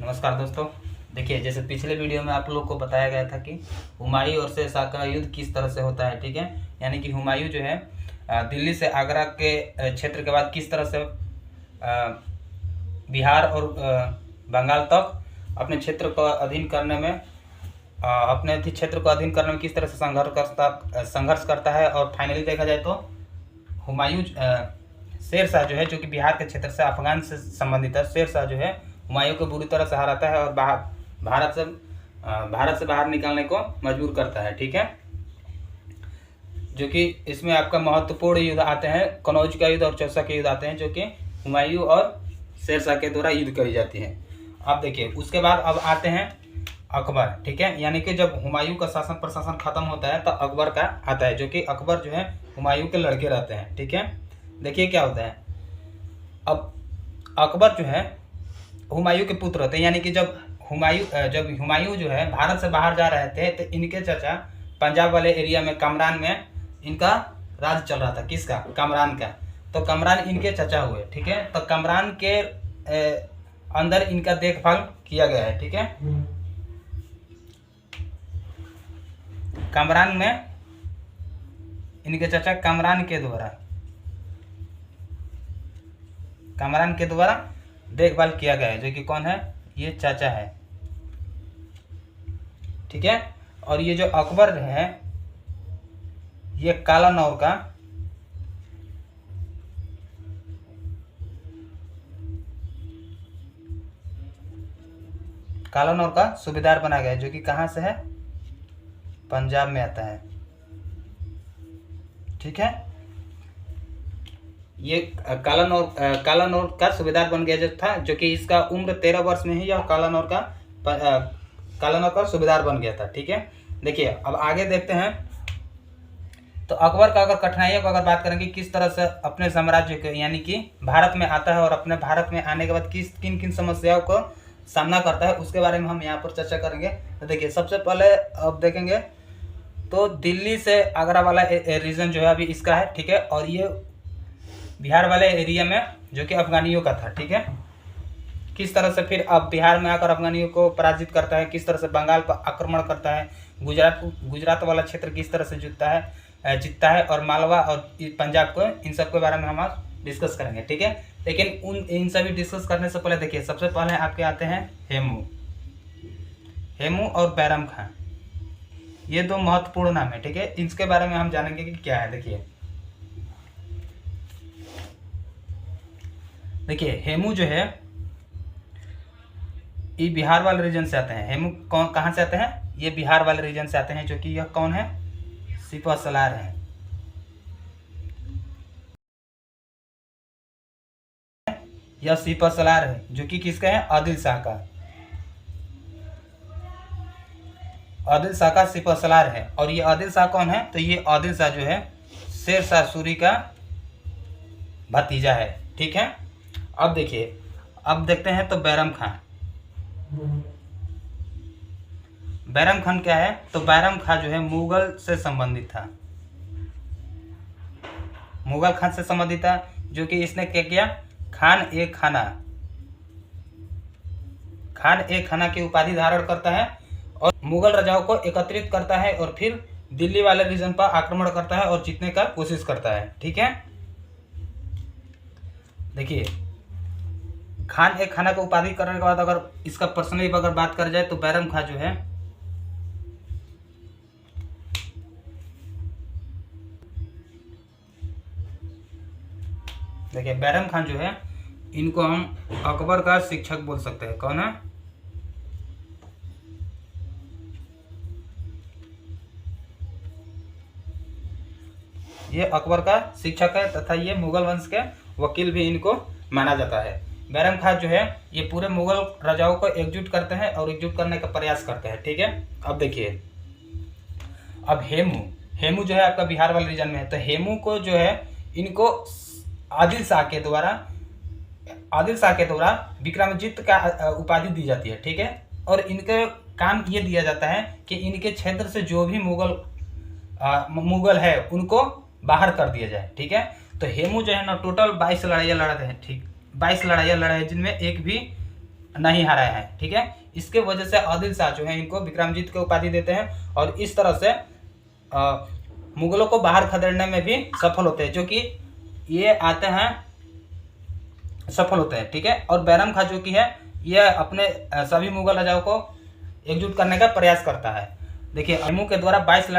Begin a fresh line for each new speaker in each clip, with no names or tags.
नमस्कार दोस्तों। देखिए, जैसे पिछले वीडियो में आप लोग को बताया गया था कि हुमायूं और शेरशाह का युद्ध किस तरह से होता है। ठीक है, यानी कि हुमायूं जो है दिल्ली से आगरा के क्षेत्र के बाद किस तरह से बिहार और बंगाल तक अपने क्षेत्र को अधीन करने में अपने क्षेत्र को अधीन करने में किस तरह से संघर्ष करता है। और फाइनली देखा जाए तो हुमायूं शेरशाह जो है, जो कि बिहार के क्षेत्र से अफगान से संबंधित है, शेरशाह जो है हुमायूं को बुरी तरह से हराता है और भारत से बाहर निकालने को मजबूर करता है। ठीक है, जो कि इसमें आपका महत्वपूर्ण युद्ध आते हैं, कनौज का युद्ध और चौसा के युद्ध आते हैं, जो कि हुमायूं और शेरशाह के द्वारा युद्ध करी जाती है। अब देखिए, उसके बाद अब आते हैं अकबर। ठीक है, यानी कि जब हुमायूं का शासन प्रशासन खत्म होता है तो अकबर का आता है, जो कि अकबर जो है हुमायूं के लड़के रहते हैं। ठीक है, देखिए क्या होता है। अब अकबर जो है हुमायूं के पुत्र होते हैं, यानी कि जब हुमायूं जो है भारत से बाहर जा रहे थे तो इनके चाचा पंजाब वाले एरिया में कमरान में इनका राज चल रहा था। किसका? कमरान का। तो कमरान इनके चाचा हुए। ठीक है, तो कमरान के अंदर इनका देखभाल किया गया है। ठीक है, कमरान में इनके चाचा कमरान के द्वारा देखभाल किया गया है, जो कि कौन है? ये चाचा है। ठीक है, और ये जो अकबर है ये कालानौर का सूबेदार बना गया है, जो कि कहाँ से है? पंजाब में आता है। ठीक है, ये कालानौर का सूबेदार बन गया जो था, जो कि इसका उम्र 13 वर्ष में ही यह कालानौर का सूबेदार बन गया था। ठीक है, देखिए अब आगे देखते हैं। तो अकबर का अगर कठिनाइयों को अगर बात करेंगे, किस तरह से अपने साम्राज्य को यानी कि भारत में आता है और अपने भारत में आने के बाद किन किन समस्याओं को सामना करता है, उसके बारे में हम यहाँ पर चर्चा करेंगे। तो देखिए, सबसे पहले अब देखेंगे तो दिल्ली से आगरा वाला रीजन जो है अभी इसका है। ठीक है, और ये बिहार वाले एरिया में जो कि अफगानियों का था। ठीक है, किस तरह से फिर अब बिहार में आकर अफगानियों को पराजित करता है, किस तरह से बंगाल पर आक्रमण करता है, गुजरात वाला क्षेत्र किस तरह से जीतता है और मालवा और पंजाब को, इन सब के बारे में हम आज डिस्कस करेंगे। ठीक है, लेकिन इन सभी डिस्कस करने से पहले देखिए, सबसे पहले आपके आते हैं हेमू और बैरम खां। ये दो महत्वपूर्ण नाम है। ठीक है, इसके बारे में हम जानेंगे कि क्या है। देखिए हेमू जो है ये बिहार वाले रीजन से आते हैं। हेमू कहाँ से आते हैं? ये बिहार वाले रीजन से आते हैं, जो कि यह कौन है? सिपह सलार है। यह सिपह सलार है, जो कि किसका है? आदिल शाह का। आदिल शाह का सिपह सलार है। और ये आदिल शाह कौन है? तो ये आदिल शाह जो है शेरशाह सूरी का भतीजा है। ठीक है, अब देखिए, अब देखते हैं तो बैरम खान क्या है? तो बैरम खान जो है मुगल से संबंधित था, मुगल खान से संबंधित था, जो कि इसने क्या किया? खान ए खाना की उपाधि धारण करता है और मुगल राजाओं को एकत्रित करता है और फिर दिल्ली वाले रीजन पर आक्रमण करता है और जीतने का कोशिश करता है। ठीक है, देखिए खान ए खाना को उपाधि करने के बाद अगर इसका पर्सनली अगर बात कर जाए तो बैरम खान जो है देखिए, बैरम खान जो है इनको हम अकबर का शिक्षक बोल सकते हैं। कौन है? ये अकबर का शिक्षक है तथा ये मुगल वंश के वकील भी इनको माना जाता है। बैरम खान जो है ये पूरे मुगल राजाओं को एकजुट करते हैं और एकजुट करने का प्रयास करते हैं। ठीक है, अब देखिए, अब हेमू जो है आपका बिहार वाले रीजन में है। तो हेमू को जो है इनको आदिल शाह के द्वारा विक्रमजीत का उपाधि दी जाती है। ठीक है, और इनके काम ये दिया जाता है कि इनके क्षेत्र से जो भी मुगल है उनको बाहर कर दिया जाए। ठीक है, तो हेमू जो है ना टोटल 22 लड़ाइयाँ लड़ते हैं। ठीक, 22 लड़ाइयाँ लड़े हैं, जिनमें एक भी नहीं हराया है। ठीक है, इसके वजह से आदिल शाह जो है इनको विक्रमजीत की उपाधि देते हैं और इस तरह से मुगलों को बाहर खदेड़ने में भी सफल होते हैं, जो कि ये आते हैं सफल होते हैं। ठीक है, और बैरम खां जो कि है यह अपने सभी मुगल राजाओं को एकजुट करने का प्रयास करता है। देखिए, हेमू के द्वारा 22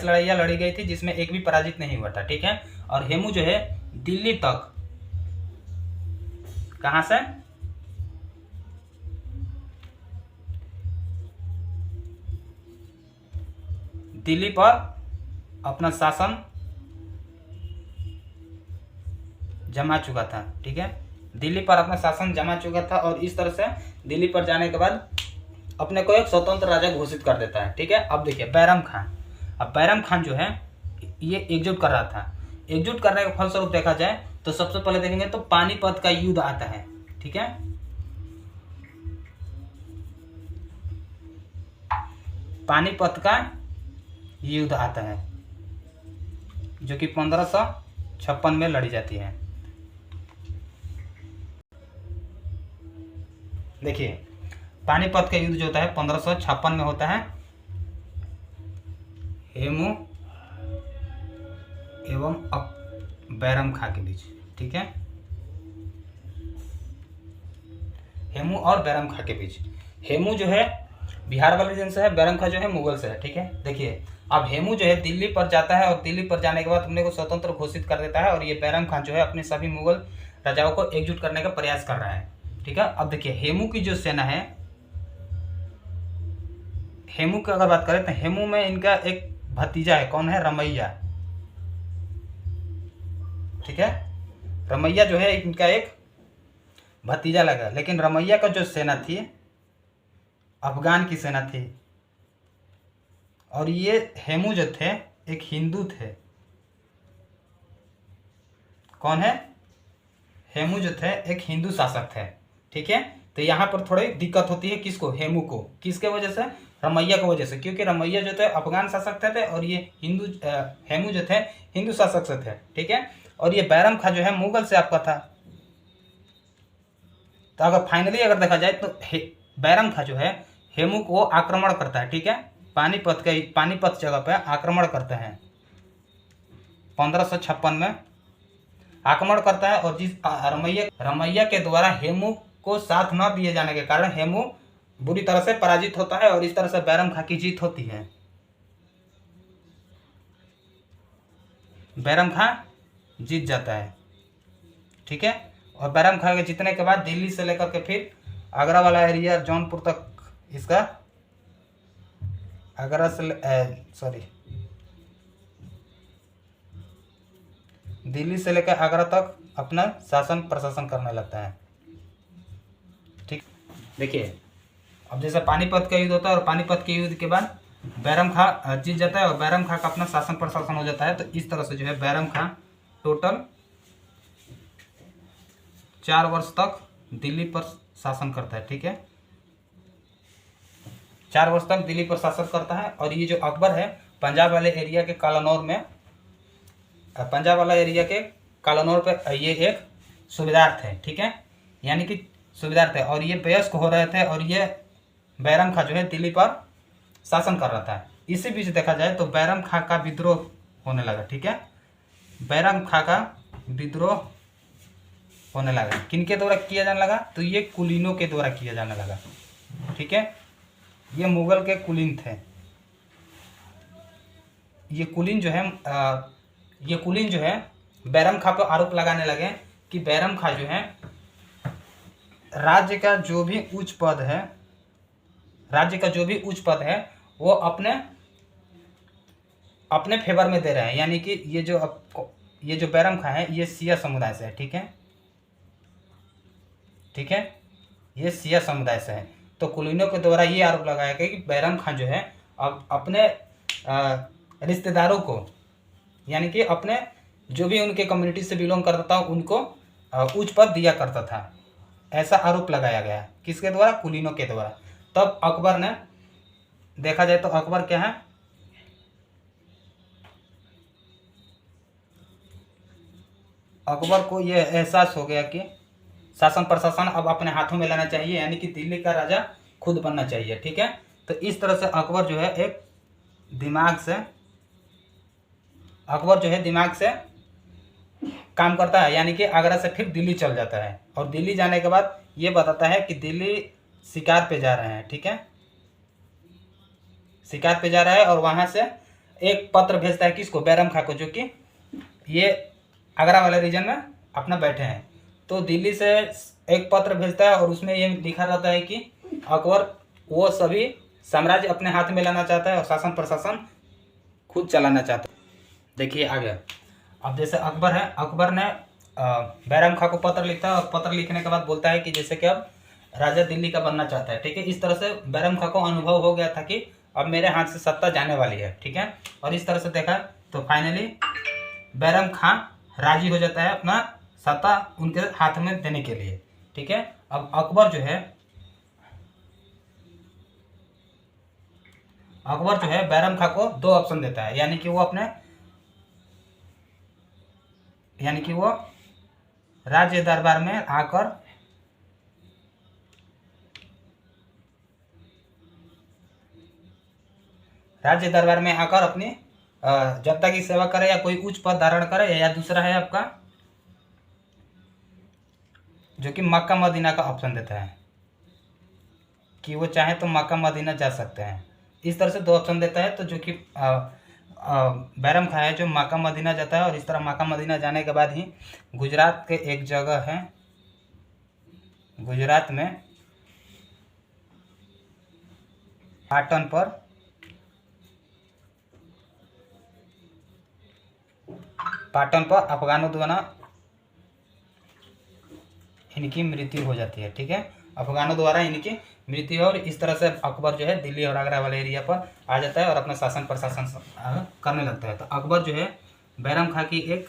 लड़ाइयाँ लड़ी गई थी, जिसमें एक भी पराजित नहीं हुआ था। ठीक है, और हेमू जो है दिल्ली तक, कहाँ से, दिल्ली पर अपना शासन जमा चुका था। ठीक है, दिल्ली पर अपना शासन जमा चुका था और इस तरह से दिल्ली पर जाने के बाद अपने को एक स्वतंत्र राजा घोषित कर देता है। ठीक है, अब देखिए बैरम खान, अब बैरम खान जो है ये एकजुट कर रहा था। एकजुट करने के फलस्वरूप देखा जाए तो सबसे पहले देखेंगे तो पानीपत का युद्ध आता है। ठीक है, पानीपत का युद्ध आता है जो कि 1556 में लड़ी जाती है। देखिए, पानीपत का युद्ध जो होता है 1556 में होता है हेमू एवं बैरम खां के बीच। ठीक है, हेमू और बैरम खां के बीच। हेमू जो है बिहार वाले रीजन से है, बैरम खां जो है मुगल से है। ठीक है, देखिए अब हेमू जो है दिल्ली पर जाता है और दिल्ली पर जाने के बाद अपने को स्वतंत्र घोषित कर देता है और ये बैरम खां जो है अपने सभी मुगल राजाओं को एकजुट करने का प्रयास कर रहा है। ठीक है, अब देखिए हेमू की जो सेना है, हेमू की अगर बात करें तो हेमू में इनका एक भतीजा है, कौन है, रमैया। ठीक है, रमैया जो है इनका एक भतीजा लगा, लेकिन रमैया का जो सेना थी अफगान की सेना थी और ये हेमू जो थे एक हिंदू थे। कौन है, हेमू जो थे एक हिंदू शासक थे। ठीक है, तो यहाँ पर थोड़ी दिक्कत होती है किसको, हेमू को, किसके वजह से, रमैया की वजह से, क्योंकि रमैया जो थे अफगान शासक थे और ये हेमू जो थे हिंदू शासक से थे। ठीक है, और ये बैरम खां जो है मुगल से आपका था। तो अगर फाइनली अगर देखा जाए तो बैरम खां जो है हेमू को आक्रमण करता है। ठीक है, पानीपत जगह पे आक्रमण करते हैं 1556 में आक्रमण करता है और जिस रमैया के द्वारा हेमू को साथ न दिए जाने के कारण हेमू बुरी तरह से पराजित होता है और इस तरह से बैरम खां की जीत होती है। बैरम खां जीत जाता है। ठीक है, और बैरम खां के जीतने के बाद दिल्ली से लेकर के फिर आगरा वाला एरिया जौनपुर तक इसका आगरा से दिल्ली से लेकर आगरा तक अपना शासन प्रशासन करने लगता है। ठीक, देखिए अब जैसे पानीपत का युद्ध होता है और पानीपत के युद्ध के बाद बैरम खां जीत जाता है और बैरम खां का अपना शासन प्रशासन हो जाता है। तो इस तरह से जो है बैरम खां टोटल 4 वर्ष तक दिल्ली पर शासन करता है। ठीक है, 4 वर्ष तक दिल्ली पर शासन करता है और ये जो अकबर है पंजाब वाले एरिया के कालानौर में, पंजाब वाला एरिया के कालानौर पे ये एक सूबेदार थे। ठीक है, यानी कि सूबेदार थे और ये वयस्क हो रहे थे और ये बैरम खां जो है दिल्ली पर शासन कर रहा था। इसी बीच देखा जाए तो बैरम खां का विद्रोह होने लगा। ठीक है, बैरम खां का विद्रोह होने लगा, किनके द्वारा किया जाने लगा, तो ये कुलीनों के द्वारा किया जाने लगा। ठीक है, ये मुगल के कुलीन थे। ये कुलीन जो है बैरम खां पर आरोप लगाने लगे कि बैरम खां जो है राज्य का जो भी उच्च पद है वो अपने फेवर में दे रहे हैं, यानी कि ये जो बैरम खां है ये सिया समुदाय से है। ठीक है, ये सिया समुदाय से है। तो कुलीनों के द्वारा ये आरोप लगाया गया कि बैरम खां जो है अब अपने रिश्तेदारों को, यानी कि अपने जो भी उनके कम्युनिटी से बिलोंग करता था उनको उच्च पद दिया करता था, ऐसा आरोप लगाया गया। किसके द्वारा, कुलीनों के द्वारा। तब अकबर ने, देखा जाए तो अकबर क्या है, अकबर को यह एहसास हो गया कि शासन प्रशासन अब अपने हाथों में लाना चाहिए, यानी कि दिल्ली का राजा खुद बनना चाहिए। ठीक है, तो इस तरह से अकबर जो है एक दिमाग से काम करता है, यानी कि आगरा से फिर दिल्ली चल जाता है और दिल्ली जाने के बाद ये बताता है कि दिल्ली शिकार पे जा रहे हैं। ठीक है, शिकार पे जा रहा है और वहाँ से एक पत्र भेजता है किसको, बैरम खां को, जो कि ये आगरा वाले रीजन में अपना बैठे हैं। तो दिल्ली से एक पत्र भेजता है और उसमें ये लिखा रहता है कि अकबर वो सभी साम्राज्य अपने हाथ में लाना चाहता है और शासन प्रशासन खुद चलाना चाहता है। देखिए आगे, अब जैसे अकबर है, अकबर ने बैरम खां को पत्र लिखता है और पत्र लिखने के बाद बोलता है कि जैसे कि अब राजा दिल्ली का बनना चाहता है। ठीक है, इस तरह से बैरम खां को अनुभव हो गया था कि अब मेरे हाथ से सत्ता जाने वाली है। ठीक है, और इस तरह से देखा तो फाइनली बैरम खां राजी हो जाता है अपना सत्ता उनके हाथ में देने के लिए। ठीक है, अब अकबर जो है बैरम खां को 2 ऑप्शन देता है, यानी कि वो राज्य दरबार में आकर अपनी जनता की सेवा करे या कोई उच्च पद धारण करे, या दूसरा है आपका जो कि मक्का मदीना का ऑप्शन देता है कि वो चाहे तो मक्का मदीना जा सकते हैं। इस तरह से 2 ऑप्शन देता है, तो जो कि बैरम खां है जो मक्का मदीना जाता है और इस तरह मक्का मदीना जाने के बाद ही गुजरात के एक जगह है, गुजरात में पाटन पर अफगानों द्वारा इनकी मृत्यु हो जाती है। ठीक है, अफगानों द्वारा इनकी मृत्यु है और इस तरह से अकबर जो है दिल्ली और आगरा वाले एरिया पर आ जाता है और अपना शासन प्रशासन करने लगता है। तो अकबर जो है बैरम खां की एक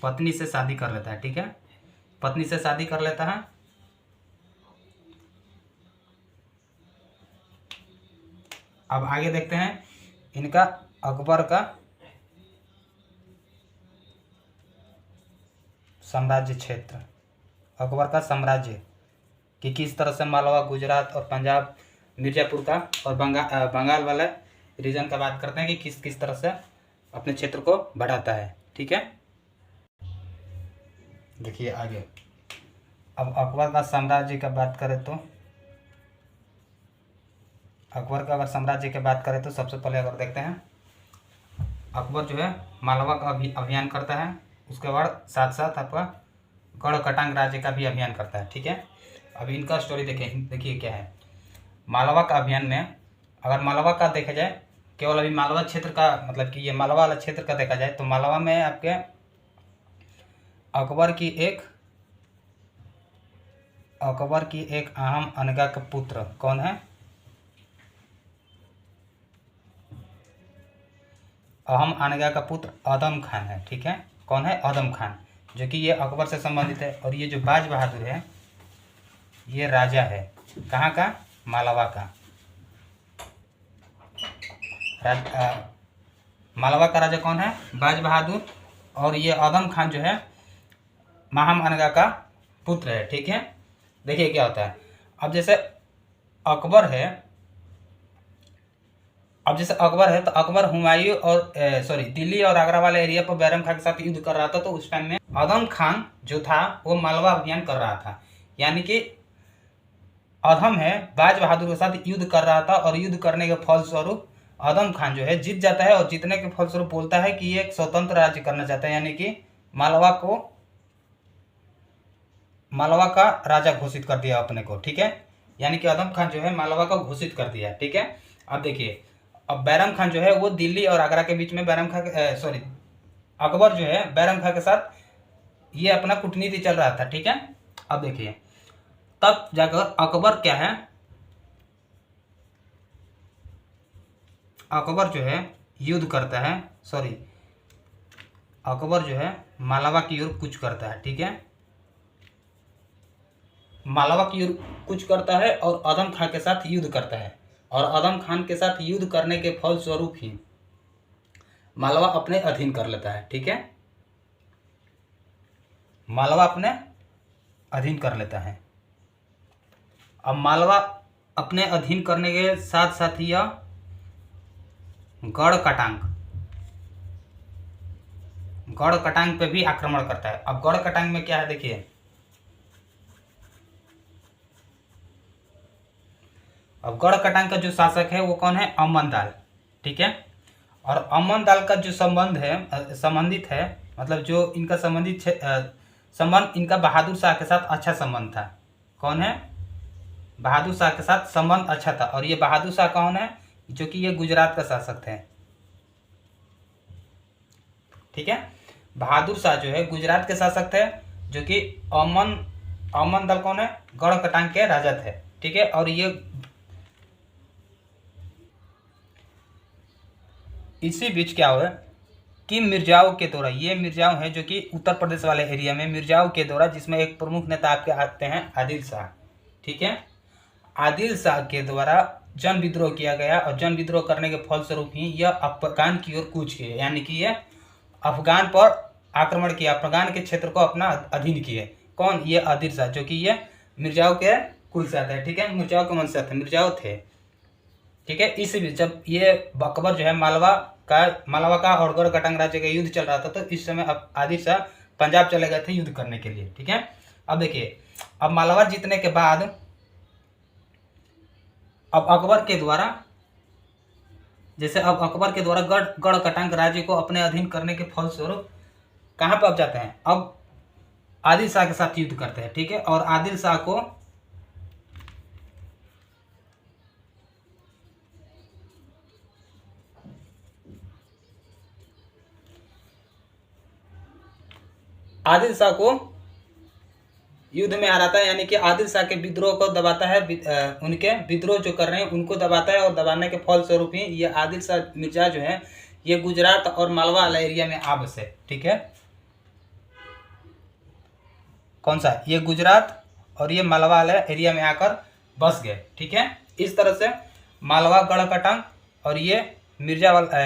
पत्नी से शादी कर लेता है। ठीक है, पत्नी से शादी कर लेता है। अब आगे देखते हैं इनका अकबर का साम्राज्य क्षेत्र, अकबर का साम्राज्य कि किस तरह से मालवा, गुजरात और पंजाब, मिर्जापुर का और बंगाल वाला रीजन का बात करते हैं कि किस किस तरह से अपने क्षेत्र को बढ़ाता है। ठीक है, देखिए आगे, अब अकबर का साम्राज्य का बात करें तो सबसे पहले अगर देखते हैं अकबर जो है मालवा का अभियान करता है, उसके बाद साथ साथ आपका गढ़ कटांग राज्य का भी अभियान करता है। ठीक है, अब इनका स्टोरी देखिए क्या है। मालवा का अभियान में अगर मालवा का देखा जाए, केवल अभी मालवा क्षेत्र का मतलब कि ये मालवा वाला क्षेत्र का देखा जाए तो मालवा में आपके अकबर की एक अहम अनगा का पुत्र कौन है, अहम अनगा का पुत्र आदम खान है। ठीक है, कौन है, आदम खान, जो कि ये अकबर से संबंधित है। और ये जो बाज बहादुर है ये राजा है, कहाँ का, मालवा का। मालवा का राजा कौन है, बाज बहादुर, और ये आदम खान जो है महाम अनगा का पुत्र है। ठीक है, देखिए क्या होता है। अब जैसे अकबर है तो अकबर हुमायूं और दिल्ली और आगरा वाले एरिया पर बैरम खां के साथ युद्ध कर रहा था। तो उस टाइम में आदम खान जो था वो मालवा अभियान कर रहा था, यानी कि आदम है बाज बहादुर के साथ युद्ध कर रहा था और युद्ध करने के फलस्वरूप आदम खान जो है जीत जाता है और जीतने के फलस्वरूप बोलता है कि ये एक स्वतंत्र राज्य करना चाहता है, यानी कि मालवा का राजा घोषित कर दिया अपने को। ठीक है, यानी कि आदम खान जो है मालवा को घोषित कर दिया। ठीक है, अब देखिए, अब बैरम खान जो है वो दिल्ली और आगरा के बीच में अकबर जो है बैरम खां के साथ ये अपना कूटनीति चल रहा था। ठीक है, अब देखिए तब जाकर अकबर क्या है, अकबर जो है युद्ध करता है, अकबर जो है मालवा की ओर कूच करता है। ठीक है, मालवा की ओर कूच करता है और आदम खान के साथ युद्ध करता है और आदम खान के साथ युद्ध करने के फलस्वरूप ही मालवा अपने अधीन कर लेता है। ठीक है, मालवा अपने अधीन कर लेता है। अब मालवा अपने अधीन करने के साथ साथ यह गढ़ कटांग पे भी आक्रमण करता है। अब गढ़ कटांग में क्या है देखिए, अब गढ़ कटांग का जो शासक है वो कौन है, अमन दाल, ठीक है। और अमन दाल का जो संबंधित है, मतलब जो इनका संबंध इनका बहादुर शाह के साथ अच्छा संबंध था। कौन है, बहादुर शाह के साथ संबंध अच्छा था। और ये बहादुर शाह कौन है, जो कि ये गुजरात का शासक थे, ठीक है। बहादुर शाह जो है गुजरात के शासक थे, जो कि अमन दल कौन है, गढ़ कटांग के राजा थे, ठीक है। और ये इसी बीच क्या हुआ कि मिर्जाओं के द्वारा, ये मिर्जाओं है जो कि उत्तर प्रदेश वाले एरिया में मिर्जाओं के द्वारा, जिसमें एक प्रमुख नेता आपके आते हैं आदिल शाह, ठीक है। आदिल शाह के द्वारा जन विद्रोह किया गया और जन विद्रोह करने के फलस्वरूप ही यह अफगान की ओर कूच किए, यानी कि यह अफगान पर आक्रमण किया, अफगान के क्षेत्र को अपना अधीन किए। कौन, ये आदिल शाह, जो कि ये मिर्जाओं के कुल से थे, ठीक है, मिर्जाओं के वंश थे, मिर्जाओं थे, ठीक है। इस बीच जब ये अकबर जो है मालवा का और गढ़ कटांग राज्य का युद्ध चल रहा था, तो इस समय अब आदिल शाह पंजाब चले गए थे युद्ध करने के लिए, ठीक है। अब देखिए, अब मालवा जीतने के बाद अब अकबर के द्वारा, जैसे अब अकबर के द्वारा गढ़ कटांग राज्य को अपने अधीन करने के फलस्वरूप कहाँ पर अब जाते हैं, अब आदिल शाह के साथ युद्ध करते हैं, ठीक है। और आदिल शाह को युद्ध में हराता है, यानी कि आदिल शाह के विद्रोह को दबाता है, उनके विद्रोह जो कर रहे हैं उनको दबाता है। और दबाने के फलस्वरूप ही ये आदिल शाह मिर्जा जो है ये गुजरात और मालवा वाला एरिया में आ बसे, ठीक है। कौन सा, ये गुजरात और ये मालवा वाला एरिया में आकर बस गए, ठीक है। इस तरह से मालवा, गढ़ कटांग और ये मिर्जा वाला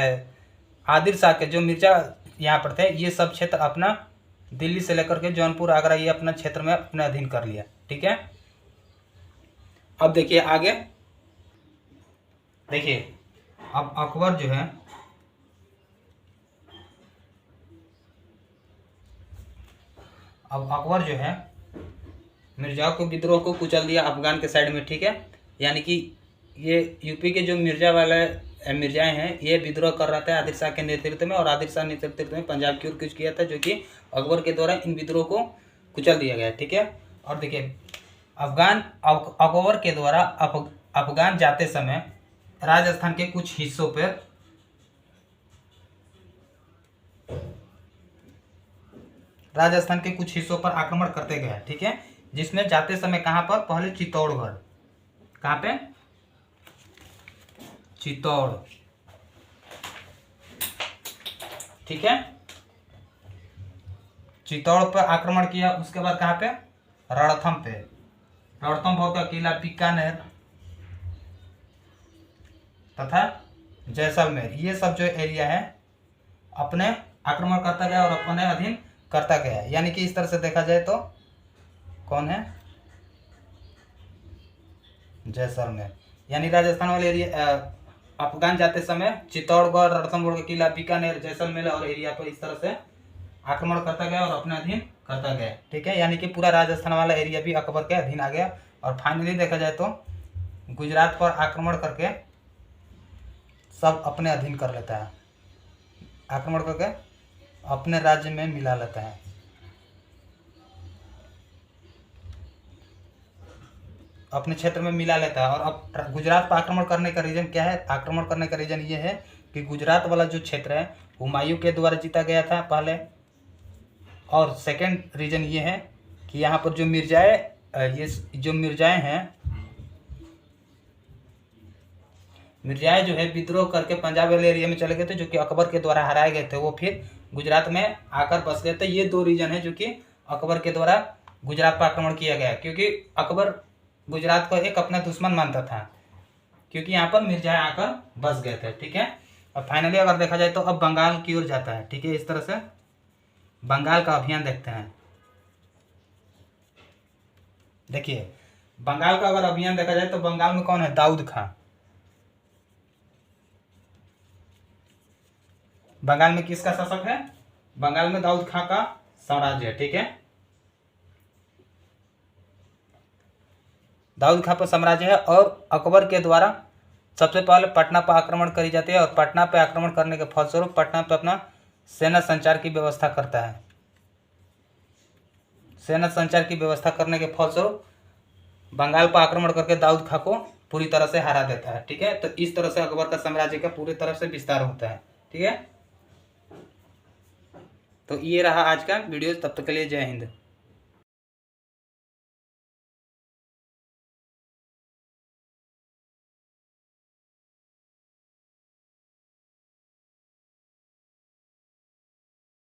आदिल शाह के जो मिर्जा यहाँ पर थे, ये सब क्षेत्र अपना दिल्ली से लेकर के जौनपुर, आगरा, ये अपना क्षेत्र में अपने अधीन कर लिया, ठीक है। अब देखिए आगे, देखिए अब अकबर जो है मिर्जाओं के विद्रोह को कुचल दिया अफगान के साइड में, ठीक है। यानी कि ये यूपी के जो मिर्जाएं हैं ये विद्रोह कर रहा था आदिल शाह के नेतृत्व में, और आदिल शाह नेतृत्व में पंजाब की ओर कूच किया था, जो कि अकबर के द्वारा इन विद्रोह को कुचल दिया गया, ठीक है। और देखिए अकबर के द्वारा अफगान जाते समय राजस्थान के कुछ हिस्सों पर आक्रमण करते गए, ठीक है। जिसमें जाते समय कहां पर, पहले चित्तौड़गढ़, कहां पे, चित्तौड़, ठीक है, चित्तौड़ पर आक्रमण किया। उसके बाद कहां पे, रणथंभौर का किला, बीकानेर तथा जैसलमेर, ये सब जो एरिया है अपने आक्रमण करता गया और अपने अधीन करता गया। यानी कि इस तरह से देखा जाए तो कौन है, जैसलमेर, यानी राजस्थान वाले एरिया अफगान जाते समय चित्तौड़गढ़, रणथंभौर का किला, बीकानेर, जैसलमेर और एरिया पर इस तरह से आक्रमण करता गया और अपने अधीन करता गया, ठीक है। यानी कि पूरा राजस्थान वाला एरिया भी अकबर के अधीन आ गया। और फाइनली देखा जाए तो गुजरात पर आक्रमण करके सब अपने अधीन कर लेता है, आक्रमण करके अपने राज्य में मिला लेता है। अपने क्षेत्र में मिला लेता है। और अब गुजरात पर आक्रमण करने का रीजन क्या है, आक्रमण करने का रीजन ये है कि गुजरात वाला जो क्षेत्र है हुमायूं के द्वारा जीता गया था पहले। और सेकंड रीजन ये है कि यहाँ पर जो मिर्जाएं जो है विद्रोह करके पंजाब वाले एरिया में चले गए थे, जो कि अकबर के द्वारा हराए गए थे, वो फिर गुजरात में आकर बस गए थे। ये दो रीजन है जो कि अकबर के द्वारा गुजरात पर आक्रमण किया गया, क्योंकि अकबर गुजरात को एक अपना दुश्मन मानता था, क्योंकि यहाँ पर मिर्जाएं आकर बस गए थे, ठीक है। और फाइनली अगर देखा जाए तो अब बंगाल की ओर जाता है, ठीक है। इस तरह से बंगाल का अभियान देखते हैं। देखिए बंगाल का अगर अभियान देखा जाए तो बंगाल में कौन है, दाऊद खां। बंगाल में किसका शासक है, बंगाल में दाऊद खां का साम्राज्य है, ठीक है। दाऊद खां पर साम्राज्य है और अकबर के द्वारा सबसे पहले पटना पर आक्रमण करी जाती है और पटना पर आक्रमण करने के फलस्वरूप पटना पर अपना सेना संचार की व्यवस्था करता है। सेना संचार की व्यवस्था करने के फलस्वरूप बंगाल पर आक्रमण करके दाऊद खां को पूरी तरह से हरा देता है, ठीक है। तो इस तरह से अकबर का साम्राज्य का पूरी तरह से विस्तार होता है, ठीक है। तो ये रहा आज का वीडियो, तब तक के लिए जय हिंद।